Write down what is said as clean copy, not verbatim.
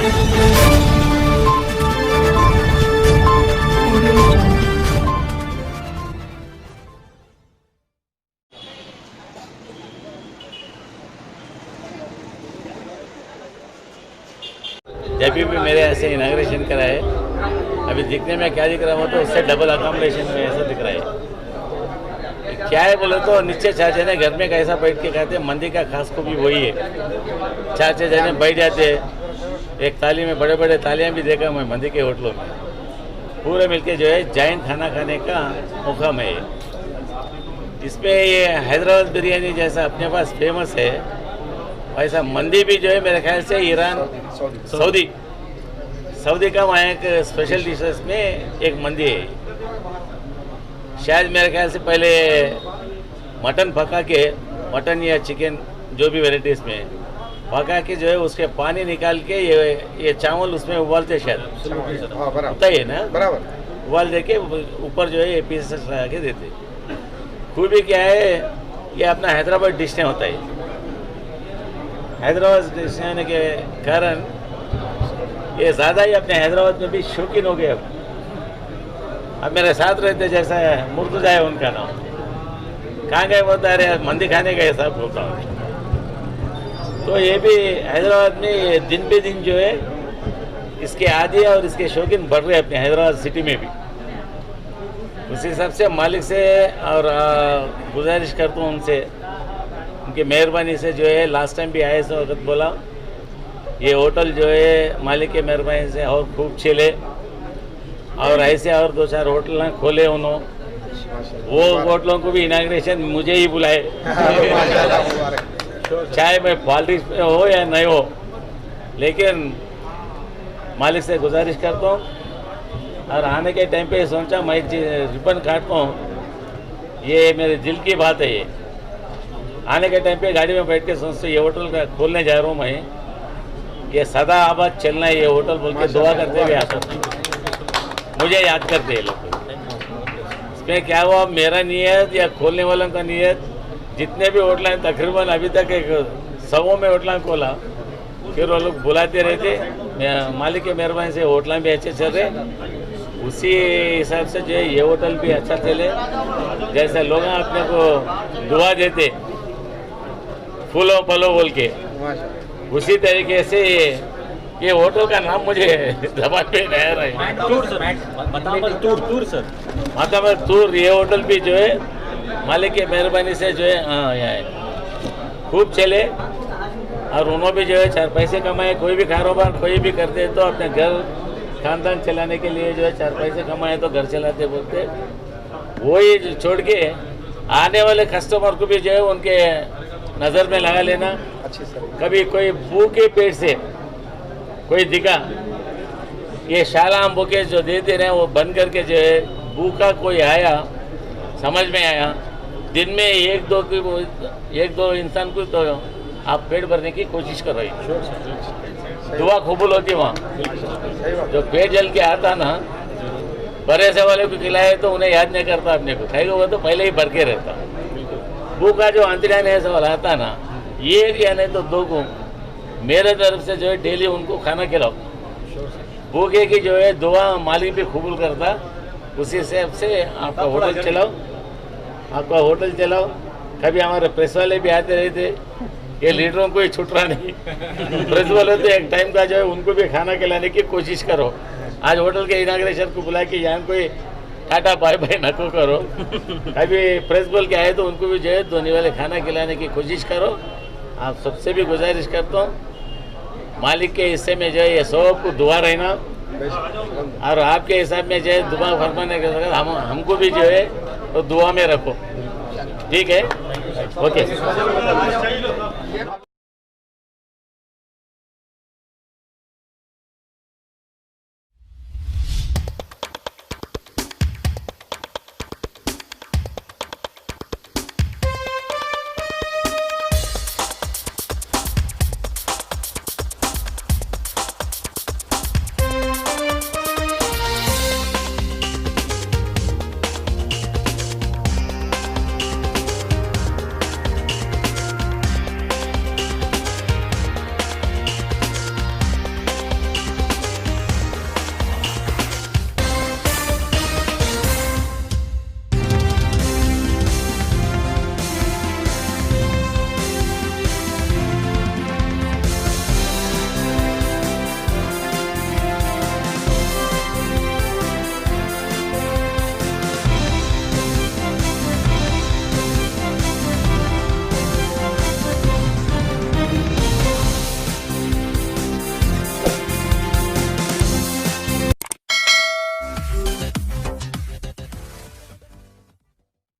जब भी मेरे ऐसे इनाग्रेशन करा है, अभी दिखने में क्या दिख रहा हो तो उससे डबल अकोमोडेशन में ऐसा दिख रहा है। क्या है बोले तो नीचे चार जने घर में कैसा बैठ के खाते हैं, मंदी का खास को भी वही है। चार छः जने बैठ जाते हैं, एक थाली में बड़े बड़े थालियाँ भी देखा मैं मंदी के होटलों में, पूरे मिलके जो है जॉइंट खाना खाने का मौका है। इसमें ये हैदराबाद बिरयानी जैसा अपने पास फेमस है, वैसा मंदी भी जो है मेरे ख्याल से ईरान सऊदी का वहाँ एक स्पेशल डिशेस में एक मंदी है। शायद मेरे ख्याल से पहले मटन पका के, मटन या चिकन जो भी वेराइटीज में पका के जो है उसके पानी निकाल के ये चावल उसमें उबालते शायद होता ही है ना, बराबर उबाल दे के ऊपर जो है ये पीसेस लगा के देते। खूबी क्या है, ये अपना हैदराबाद डिश ने होता है। हैदराबाद डिश होने के कारण ये ज़्यादा ही अपने हैदराबाद में भी शौकीन हो गए। अब मेरे साथ रहते जैसा है मुर्तजा है उनका नाम, कहाँ गए बोलता है मंदी खाने का हिसाब बोलता हूँ। तो ये भी हैदराबाद में ये दिन बे दिन जो है इसके आदी और इसके शौकीन बढ़ रहे हैं अपने हैदराबाद सिटी में भी। उस हिसाब से मालिक से और गुजारिश करता हूँ उनसे, उनकी मेहरबानी से जो है लास्ट टाइम भी आए सो वक्त बोला ये होटल जो है मालिक के मेहरबानी से और खूब चले और ऐसे और दो चार होटल खोले उन्होंने। वो होटलों को भी इनाग्रेशन मुझे ही बुलाए, चाहे मैं पॉलिटिक्स में हो या नहीं हो, लेकिन मालिक से गुजारिश करता हूँ। और आने के टाइम पे सोचा मैं रिबन काटता हूँ, ये मेरे दिल की बात है। ये आने के टाइम पे गाड़ी में बैठ के सोचते ये होटल का खोलने जा रहा हूँ मैं, ये सदा आबाद चलना है ये होटल बोल के दुआ करते हुए आता मुझे याद करते हैं लोग। इसमें क्या हुआ, मेरा नियत या खोलने वालों का नियत, जितने भी होटल हैं तकरीबन अभी तक एक 100 में होटल खोला, फिर वो लोग बुलाते रहते। मालिक के मेहरबानी से होटल भी अच्छे चल रहे, उसी हिसाब से जो है ये होटल भी अच्छा चले। जैसे लोग अपने को दुआ देते फूलो फलो बोल के, उसी तरीके से ये होटल का नाम मुझे जबान पे रह रहा है। टूर सर मतलब टूर, ये होटल भी जो है मालिक की मेहरबानी से जो है यहाँ खूब चले और उन्होंने भी जो है 4 पैसे कमाए। कोई भी कारोबार कोई भी करते तो अपने घर खानदान चलाने के लिए जो है 4 पैसे कमाए तो घर चलाते बोलते, वही छोड़ के आने वाले कस्टमर को भी जो है उनके नज़र में लगा लेना। कभी कोई भूखे पेट से कोई दिखा, ये शालाम बुके जो देते रहे वो बंद करके जो है भूखा कोई आया समझ में आया, दिन में एक दो इंसान को तो आप पेट भरने की कोशिश कर रही, दुआ कबूल होती। वहाँ जो पेट जल के आता ना, बड़े से वाले को खिलाए तो उन्हें याद नहीं करता अपने को, खाएगा वो तो पहले ही भर के रहता। भूखा जो अंतरियान ऐसा वाला आता ना, एक या नहीं तो 2 को मेरे तरफ से जो है डेली उनको खाना खिलाओ। भूखे की जो है दुआ मालिक भी कबूल करता। उसी हिसाब से आपका होटल चलाओ। कभी हमारे प्रेस वाले भी आते रहते, ये लीडरों को ही छूट रहा नहीं। प्रेस वाले तो एक टाइम का जो है उनको भी खाना खिलाने की कोशिश करो। आज होटल के इनाग्रेशन को बुला के यहाँ कोई टाटा बाय बाय नको करो। कभी प्रेस बोल के आए तो उनको भी जो है धोने वाले खाना खिलाने की कोशिश करो। आप सबसे भी गुजारिश करता हूँ मालिक के हिस्से में जो है ये सबको दुआ रहना, और आपके हिसाब में जो है दुआ फरमाने के साथ हमको भी जो है तो दुआ में रखो। ठीक है, ओके।